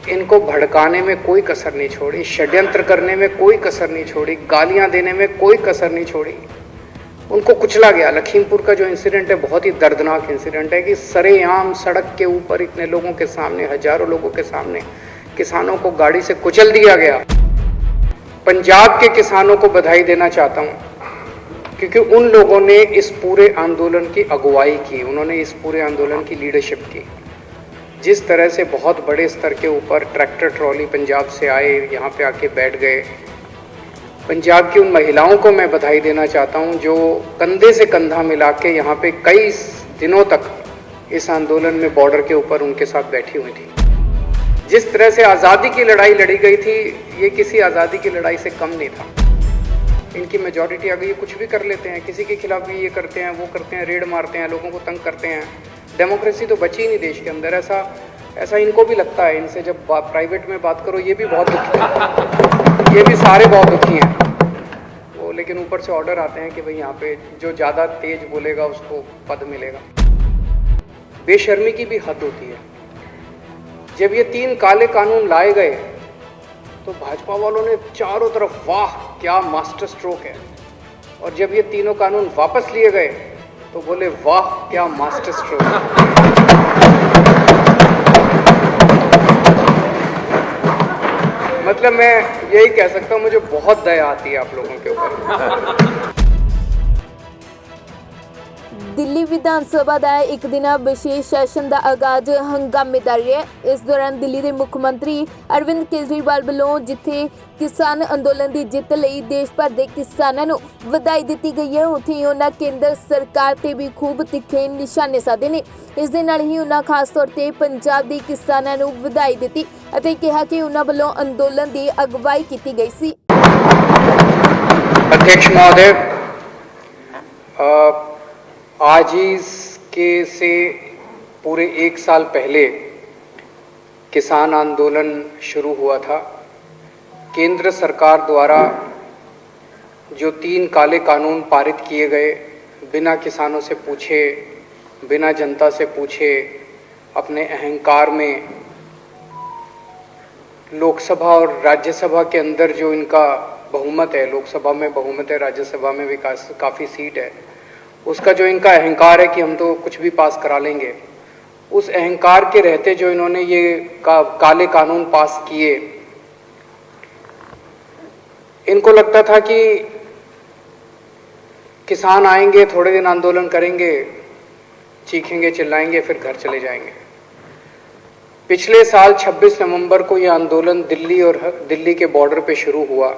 इनको भड़काने में कोई कसर नहीं छोड़ी, षड्यंत्र करने में कोई कसर नहीं छोड़ी, गालियां देने में कोई कसर नहीं छोड़ी। उनको कुचला गया। लखीमपुर का जो इंसिडेंट है बहुत ही दर्दनाक इंसिडेंट है कि सरेआम सड़क के ऊपर इतने लोगों के सामने, हजारों लोगों के सामने किसानों को गाड़ी से कुचल दिया गया। पंजाब के किसानों को बधाई देना चाहता हूं क्योंकि उन लोगों ने इस पूरे आंदोलन की अगुवाई की, उन्होंने इस पूरे आंदोलन की लीडरशिप की। जिस तरह से बहुत बड़े स्तर के ऊपर ट्रैक्टर ट्रॉली पंजाब से आए, यहाँ पे आके बैठ गए। पंजाब की उन महिलाओं को मैं बधाई देना चाहता हूँ जो कंधे से कंधा मिला के यहाँ पे कई दिनों तक इस आंदोलन में बॉर्डर के ऊपर उनके साथ बैठी हुई थी। जिस तरह से आज़ादी की लड़ाई लड़ी गई थी, ये किसी आज़ादी की लड़ाई से कम नहीं था। इनकी मेजॉरिटी आ गई, ये कुछ भी कर लेते हैं, किसी के खिलाफ भी ये करते हैं, वो करते हैं, रेड मारते हैं, लोगों को तंग करते हैं। डेमोक्रेसी तो बची नहीं देश के अंदर। ऐसा इनको भी लगता है। इनसे जब प्राइवेट में बात करो ये भी बहुत दुखी हैं, ये भी सारे बहुत दुखी हैं वो, लेकिन ऊपर से ऑर्डर आते हैं कि भाई यहाँ पे जो ज़्यादा तेज बोलेगा उसको पद मिलेगा। बेशर्मी की भी हद होती है। जब ये 3 काले कानून लाए गए तो भाजपा वालों ने चारों तरफ वाह क्या मास्टर स्ट्रोक है, और जब ये तीनों कानून वापस लिए गए तो बोले वाह क्या मास्टर स्ट्रोक है। मतलब मैं यही कह सकता हूं, मुझे बहुत दया आती है आप लोगों के ऊपर। दिल्ली विधानसभा का एक दिन विशेष सैशन का आगाज हंगामेदार रहा। इस दौरान दिल्ली के मुख्य मंत्री अरविंद केजरीवाल वालों जिथे किसान अंदोलन की जित लई देश भर के किसानों को बधाई दी गई है, उत्थे ही उन्होंने केंद्र सरकार ते भी खूब तिखे निशाने साधे ने। इस दे नाल ही उन्होंने खास तौर पर पंजाब के किसानों को बधाई दी और कहा कि उन्होंने वालों अंदोलन की अगवाई की गई सी। अध्यक्ष महोदय, आज ही से पूरे 1 साल पहले किसान आंदोलन शुरू हुआ था। केंद्र सरकार द्वारा जो 3 काले कानून पारित किए गए, बिना किसानों से पूछे, बिना जनता से पूछे, अपने अहंकार में लोकसभा और राज्यसभा के अंदर जो इनका बहुमत है, लोकसभा में बहुमत है, राज्यसभा में भी काफ़ी सीट है, उसका जो इनका अहंकार है कि हम तो कुछ भी पास करा लेंगे, उस अहंकार के रहते जो इन्होंने ये काले कानून पास किए, इनको लगता था कि किसान आएंगे, थोड़े दिन आंदोलन करेंगे, चीखेंगे, चिल्लाएंगे, फिर घर चले जाएंगे। पिछले साल 26 नवंबर को ये आंदोलन दिल्ली के बॉर्डर पे शुरू हुआ।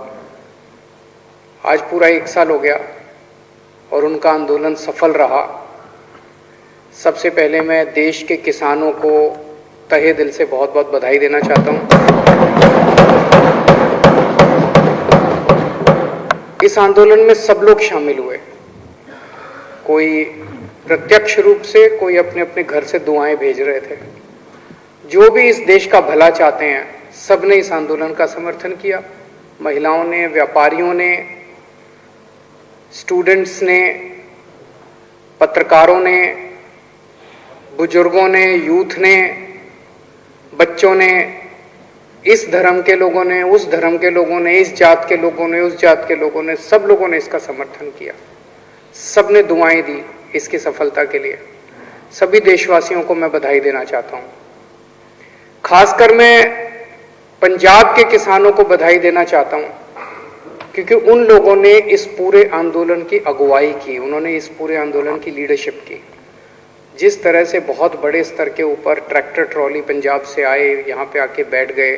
आज पूरा 1 साल हो गया और उनका आंदोलन सफल रहा। सबसे पहले मैं देश के किसानों को तहे दिल से बहुत बहुत बधाई देना चाहता हूं। इस आंदोलन में सब लोग शामिल हुए, कोई प्रत्यक्ष रूप से, कोई अपने अपने घर से दुआएं भेज रहे थे। जो भी इस देश का भला चाहते हैं, सब ने इस आंदोलन का समर्थन किया। महिलाओं ने, व्यापारियों ने, स्टूडेंट्स ने, पत्रकारों ने, बुजुर्गों ने, यूथ ने, बच्चों ने, इस धर्म के लोगों ने, उस धर्म के लोगों ने, इस जात के लोगों ने, उस जात के लोगों ने, सब लोगों ने इसका समर्थन किया। सब ने दुआएं दी इसकी सफलता के लिए। सभी देशवासियों को मैं बधाई देना चाहता हूं। खासकर मैं पंजाब के किसानों को बधाई देना चाहता हूं क्योंकि उन लोगों ने इस पूरे आंदोलन की अगुवाई की, उन्होंने इस पूरे आंदोलन की लीडरशिप की। जिस तरह से बहुत बड़े स्तर के ऊपर ट्रैक्टर ट्रॉली पंजाब से आए, यहाँ पे आके बैठ गए।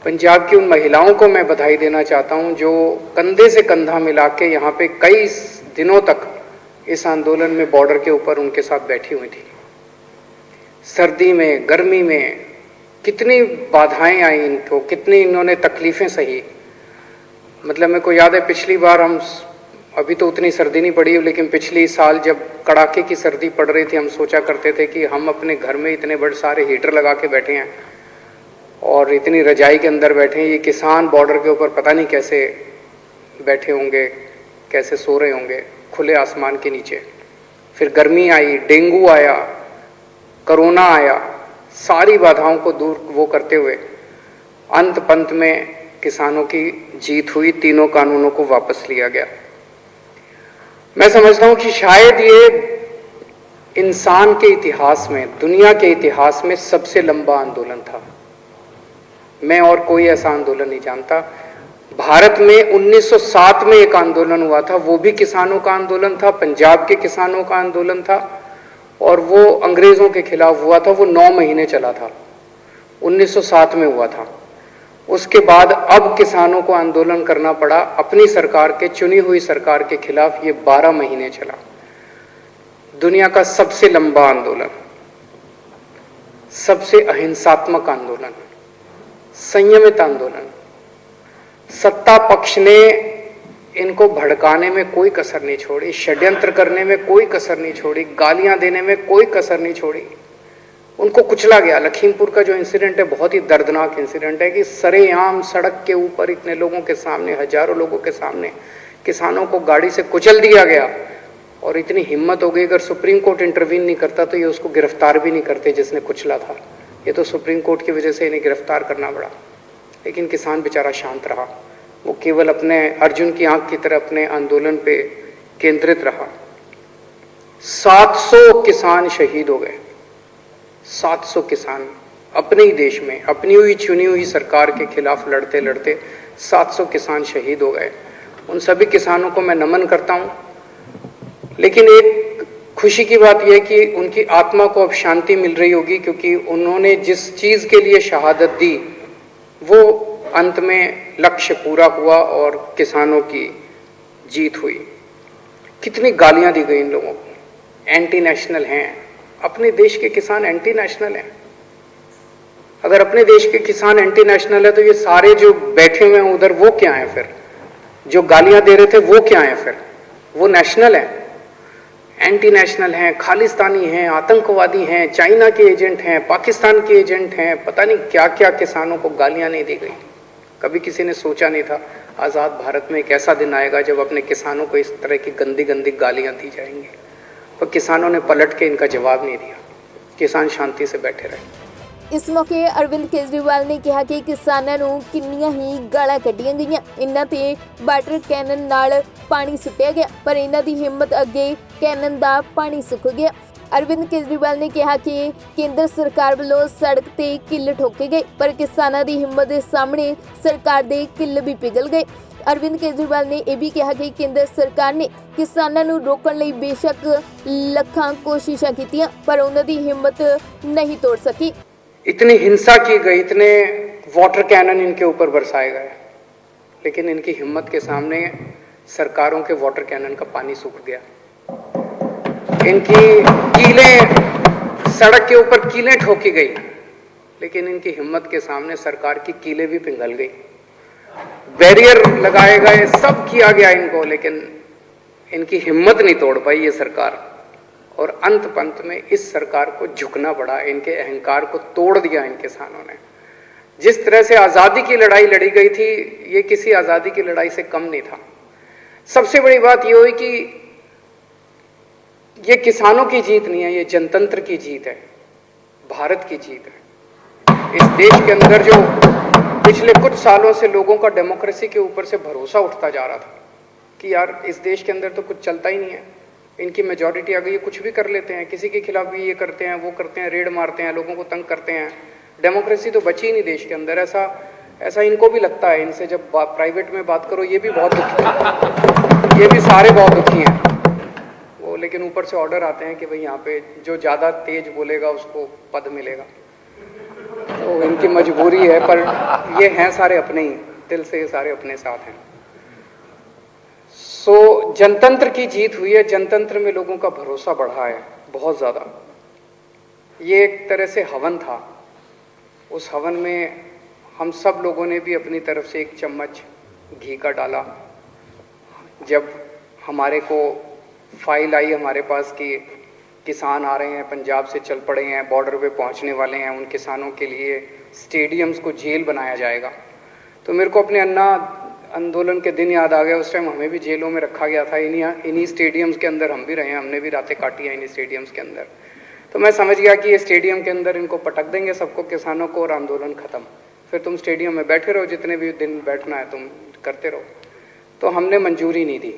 पंजाब की उन महिलाओं को मैं बधाई देना चाहता हूँ जो कंधे से कंधा मिला के यहाँ पे कई दिनों तक इस आंदोलन में बॉर्डर के ऊपर उनके साथ बैठी हुई थी। सर्दी में, गर्मी में कितनी बाधाएं आई इनको, कितनी इन्होंने तकलीफें सही। मतलब मेरे को याद है पिछली बार अभी तो उतनी सर्दी नहीं पड़ी, लेकिन पिछली साल जब कड़ाके की सर्दी पड़ रही थी, हम सोचा करते थे कि हम अपने घर में इतने बड़े सारे हीटर लगा के बैठे हैं और इतनी रजाई के अंदर बैठे हैं, ये किसान बॉर्डर के ऊपर पता नहीं कैसे बैठे होंगे, कैसे सो रहे होंगे खुले आसमान के नीचे। फिर गर्मी आई, डेंगू आया, कोरोना आया, सारी बाधाओं को दूर वो करते हुए अंत पंत में किसानों की जीत हुई, तीनों कानूनों को वापस लिया गया। मैं समझता हूं कि शायद ये इंसान के इतिहास में, दुनिया के इतिहास में सबसे लंबा आंदोलन था। मैं और कोई ऐसा आंदोलन नहीं जानता। भारत में 1907 में एक आंदोलन हुआ था, वो भी किसानों का आंदोलन था, पंजाब के किसानों का आंदोलन था, और वो अंग्रेजों के खिलाफ हुआ था। वो 9 महीने चला था, 1907 में हुआ था। उसके बाद अब किसानों को आंदोलन करना पड़ा अपनी सरकार के, चुनी हुई सरकार के खिलाफ। ये 12 महीने चला। दुनिया का सबसे लंबा आंदोलन, सबसे अहिंसात्मक आंदोलन, संयमित आंदोलन। सत्ता पक्ष ने इनको भड़काने में कोई कसर नहीं छोड़ी, षड्यंत्र करने में कोई कसर नहीं छोड़ी, गालियां देने में कोई कसर नहीं छोड़ी। उनको कुचला गया। लखीमपुर का जो इंसिडेंट है बहुत ही दर्दनाक इंसिडेंट है कि सरेआम सड़क के ऊपर इतने लोगों के सामने, हजारों लोगों के सामने किसानों को गाड़ी से कुचल दिया गया। और इतनी हिम्मत हो गई, अगर सुप्रीम कोर्ट इंटरवीन नहीं करता तो ये उसको गिरफ्तार भी नहीं करते जिसने कुचला था। ये तो सुप्रीम कोर्ट की वजह से इन्हें गिरफ्तार करना पड़ा। लेकिन किसान बेचारा शांत रहा, वो केवल अपने अर्जुन की आंख की तरह अपने आंदोलन पे केंद्रित रहा। 700 किसान शहीद हो गए, 700 किसान अपने ही देश में, अपनी हुई चुनी हुई सरकार के खिलाफ लड़ते लड़ते 700 किसान शहीद हो गए। उन सभी किसानों को मैं नमन करता हूं। लेकिन एक खुशी की बात यह कि उनकी आत्मा को अब शांति मिल रही होगी, क्योंकि उन्होंने जिस चीज के लिए शहादत दी वो अंत में लक्ष्य पूरा हुआ और किसानों की जीत हुई। कितनी गालियां दी गई इन लोगों को, एंटी नेशनल हैं। अपने देश के किसान एंटी नेशनल हैं। अगर अपने देश के किसान एंटी नेशनल है तो ये सारे जो बैठे हुए हैं उधर, वो क्या है फिर? जो गालियां दे रहे थे वो क्या है फिर? वो नेशनल है? एंटी नेशनल हैं, खालिस्तानी हैं, आतंकवादी हैं, चाइना के एजेंट हैं, पाकिस्तान के एजेंट हैं। पता नहीं क्या क्या किसानों को गालियां नहीं दी गई। कभी किसी ने सोचा नहीं था आजाद भारत में एक ऐसा दिन आएगा जब अपने किसानों को इस तरह की गंदी गंदी गालियां दी जाएंगी। पर किसानों ने पलट के इनका जवाब नहीं दिया। किसान शांति से बैठे रहे। इस मौके अरविंद केजरीवाल ने कहा कि किसानां ਨੂੰ ਕਿੰਨੀਆਂ ਹੀ ਗਾਲਾਂ ਕੱਢੀਆਂ ਗਈਆਂ, ਇਹਨਾਂ ਤੇ ਵਾਟਰ ਕੈਨਨ ਨਾਲ ਪਾਣੀ ਸੁੱਟਿਆ ਗਿਆ, ਪਰ ਇਹਨਾਂ ਦੀ ਹਿੰਮਤ ਅੱਗੇ ਕੈਨਨ ਦਾ ਪਾਣੀ ਸੁੱਕ ਗਿਆ। ਅਰਵਿੰਦ ਕੇਜਰੀਵਾਲ ਨੇ ਕਿਹਾ ਕਿ ਕੇਂਦਰ ਸਰਕਾਰ ਵੱਲੋਂ ਸੜਕ ਤੇ ਕਿੱਲ ਠੋਕੇ ਗਏ, ਪਰ ਕਿਸਾਨਾਂ ਦੀ ਹਿੰਮਤ ਦੇ ਸਾਹਮਣੇ ਸਰਕਾਰ ਦੇ ਕਿੱਲ ਵੀ ਪਿਘਲ ਗਏ। ਅਰਵਿੰਦ ਕੇਜਰੀਵਾਲ ਨੇ ਇਹ ਵੀ ਕਿਹਾ ਕਿ ਕੇਂਦਰ ਸਰਕਾਰ ਨੇ ਕਿਸਾਨਾਂ ਨੂੰ ਰੋਕਣ ਲਈ ਬੇਸ਼ੱਕ ਲੱਖਾਂ ਕੋਸ਼ਿਸ਼ਾਂ ਕੀਤੀਆਂ, ਪਰ ਉਹਨਾਂ ਦੀ ਹਿੰਮਤ नहीं तोड़ सकी। इतनी हिंसा की गई, इतने वाटर कैनन इनके ऊपर बरसाए गए, लेकिन इनकी हिम्मत के सामने सरकारों के वाटर कैनन का पानी सूख गया। इनकी कीलें, सड़क के ऊपर कीलें ठोकी गई, लेकिन इनकी हिम्मत के सामने सरकार की कीलें भी पिघल गई। बैरियर लगाए गए, सब किया गया इनको, लेकिन इनकी हिम्मत नहीं तोड़ पाई ये सरकार। और अंत पंत में इस सरकार को झुकना पड़ा। इनके अहंकार को तोड़ दिया इन किसानों ने। जिस तरह से आजादी की लड़ाई लड़ी गई थी, ये किसी आजादी की लड़ाई से कम नहीं था। सबसे बड़ी बात ये हुई कि ये किसानों की जीत नहीं है, ये जनतंत्र की जीत है, भारत की जीत है। इस देश के अंदर जो पिछले कुछ सालों से लोगों का डेमोक्रेसी के ऊपर से भरोसा उठता जा रहा था कि यार इस देश के अंदर तो कुछ चलता ही नहीं है, इनकी मेजॉरिटी आ गई है, कुछ भी कर लेते हैं, किसी के खिलाफ भी ये करते हैं, वो करते हैं, रेड मारते हैं, लोगों को तंग करते हैं, डेमोक्रेसी तो बची ही नहीं देश के अंदर। ऐसा इनको भी लगता है। इनसे जब प्राइवेट में बात करो ये भी बहुत दुखी हैं, ये भी सारे बहुत दुखी हैं वो, लेकिन ऊपर से ऑर्डर आते हैं कि भाई यहाँ पे जो ज़्यादा तेज बोलेगा उसको पद मिलेगा। तो इनकी मजबूरी है, पर ये हैं सारे अपने ही, दिल से ये सारे अपने साथ हैं। सो जनतंत्र की जीत हुई है, जनतंत्र में लोगों का भरोसा बढ़ा है बहुत ज़्यादा। ये एक तरह से हवन था, उस हवन में हम सब लोगों ने भी अपनी तरफ से एक चम्मच घी का डाला। जब हमारे को फाइल आई हमारे पास कि किसान आ रहे हैं, पंजाब से चल पड़े हैं, बॉर्डर पे पहुंचने वाले हैं, उन किसानों के लिए स्टेडियम्स को जेल बनाया जाएगा, तो मेरे को अपने अन्ना आंदोलन के दिन याद आ गया। उस टाइम हमें भी जेलों में रखा गया था, इन्हीं स्टेडियम्स के अंदर हम भी रहे हैं, हमने भी रातें काटी हैं इन्हीं स्टेडियम्स के अंदर। तो मैं समझ गया कि ये स्टेडियम के अंदर इनको पटक देंगे सबको, किसानों को, और आंदोलन खत्म। फिर तुम स्टेडियम में बैठे रहो, जितने भी दिन बैठना है तुम करते रहो। तो हमने मंजूरी नहीं दी।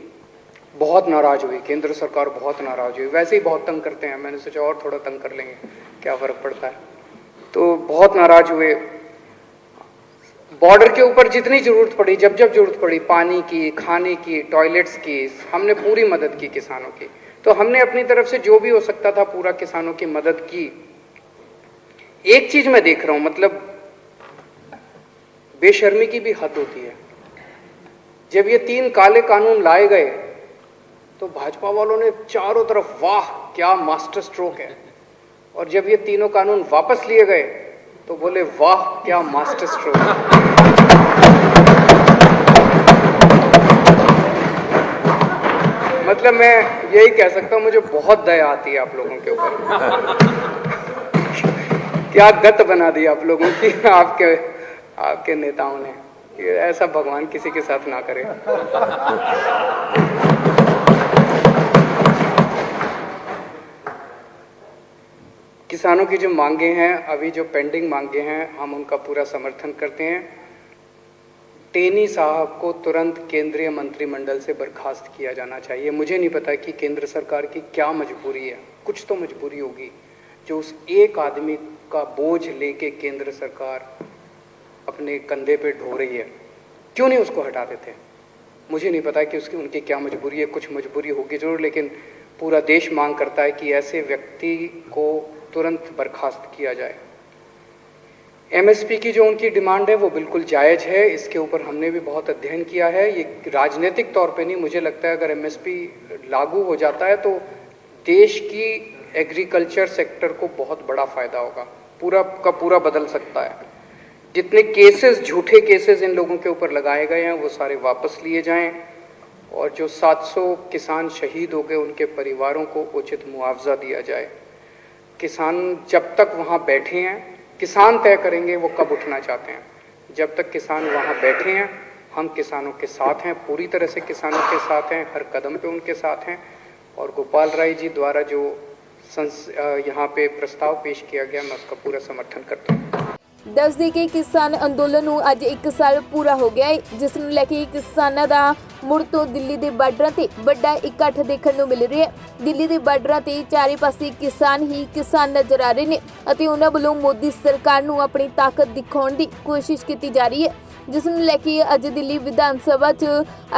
बहुत नाराज हुई केंद्र सरकार, बहुत नाराज हुई। वैसे ही बहुत तंग करते हैं, मैंने सोचा और थोड़ा तंग कर लेंगे, क्या फर्क पड़ता है। तो बहुत नाराज हुए। बॉर्डर के ऊपर जितनी जरूरत पड़ी, जब जब जरूरत पड़ी, पानी की, खाने की, टॉयलेट्स की, हमने पूरी मदद की किसानों की। तो हमने अपनी तरफ से जो भी हो सकता था पूरा किसानों की मदद की। एक चीज मैं देख रहा हूं, मतलब बेशर्मी की भी हद होती है। जब ये 3 काले कानून लाए गए तो भाजपा वालों ने चारों तरफ वाह क्या मास्टर स्ट्रोक है, और जब ये तीनों कानून वापस लिए गए तो बोले वाह क्या मास्टर स्ट्रोक है। मतलब मैं यही कह सकता हूं, मुझे बहुत दया आती है आप लोगों के ऊपर। क्या गत बना दी आप लोगों की आपके नेताओं ने। ऐसा भगवान किसी के साथ ना करे। किसानों की जो मांगे हैं, अभी जो पेंडिंग मांगे हैं, हम उनका पूरा समर्थन करते हैं। टेनी साहब को तुरंत केंद्रीय मंत्रिमंडल से बर्खास्त किया जाना चाहिए। मुझे नहीं पता कि केंद्र सरकार की क्या मजबूरी है, कुछ तो मजबूरी होगी जो उस एक आदमी का बोझ लेके केंद्र सरकार अपने कंधे पे ढो रही है। क्यों नहीं उसको हटा देते? मुझे नहीं पता कि उनकी क्या मजबूरी है, कुछ मजबूरी होगी जरूर, लेकिन पूरा देश मांग करता है कि ऐसे व्यक्ति को तुरंत बर्खास्त किया जाए। एमएसपी की जो उनकी डिमांड है वो बिल्कुल जायज़ है, इसके ऊपर हमने भी बहुत अध्ययन किया है। ये राजनीतिक तौर पे नहीं, मुझे लगता है अगर एमएसपी लागू हो जाता है तो देश की एग्रीकल्चर सेक्टर को बहुत बड़ा फायदा होगा, पूरा का पूरा बदल सकता है। जितने केसेस, झूठे केसेस इन लोगों के ऊपर लगाए गए हैं वो सारे वापस लिए जाएं, और जो 700 किसान शहीद हो गए उनके परिवारों को उचित मुआवजा दिया जाए। किसान जब तक वहाँ बैठे हैं, किसान तय करेंगे वो कब उठना चाहते हैं। जब तक किसान वहाँ बैठे हैं हम किसानों के साथ हैं, पूरी तरह से किसानों के साथ हैं, हर कदम पे उनके साथ हैं। और गोपाल राय जी द्वारा जो यहाँ पे प्रस्ताव पेश किया गया, मैं उसका पूरा समर्थन करता हूँ। दस दे के किसान अंदोलन ਨੂੰ ਅੱਜ 1 ਸਾਲ ਪੂਰਾ ਹੋ ਗਿਆ ਹੈ, ਜਿਸ ਨੂੰ ਲੈ ਕੇ ਕਿਸਾਨਾਂ ਦਾ ਮੁੜ ਤੋਂ ਦਿੱਲੀ ਦੇ ਬਾਰਡਰਾਂ ਤੇ ਵੱਡਾ ਇਕੱਠ ਦੇਖਣ ਨੂੰ ਮਿਲ ਰਿਹਾ ਹੈ। ਦਿੱਲੀ ਦੇ ਬਾਰਡਰਾਂ ਤੇ ਚਾਰੇ ਪਾਸੇ ਕਿਸਾਨ ਹੀ ਕਿਸਾਨ ਨਜ਼ਰ ਆ ਰਹੇ ਨੇ ਅਤੇ ਉਹਨਾਂ ਵੱਲੋਂ ਮੋਦੀ ਸਰਕਾਰ ਨੂੰ ਆਪਣੀ ਤਾਕਤ ਦਿਖਾਉਣ ਦੀ ਕੋਸ਼ਿਸ਼ ਕੀਤੀ ਜਾ ਰਹੀ ਹੈ, ਜਿਸ ਨੂੰ ਲੈ ਕੇ ਅੱਜ ਦਿੱਲੀ ਵਿਧਾਨ ਸਭਾ 'ਚ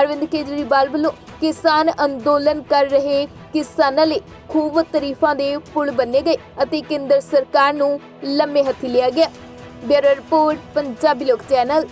ਅਰਵਿੰਦ ਕੇਜਰੀਵਾਲ ਵੱਲੋਂ ਕਿਸਾਨ ਅੰਦੋਲਨ ਕਰ ਰਹੇ ਕਿਸਾਨਾਂ ਲਈ ਖੂਬ ਤਾਰੀਫਾਂ ਦੇ ਪੁਲ ਬੰਨੇ ਗਏ ਅਤੇ ਕੇਂਦਰ ਸਰਕਾਰ ਨੂੰ ਲੰਮੇ ਹੱਥੀ ਲਿਆ ਗਿਆ। ब्यूरो रिपोर्ट पंजाबी लोक चैनल।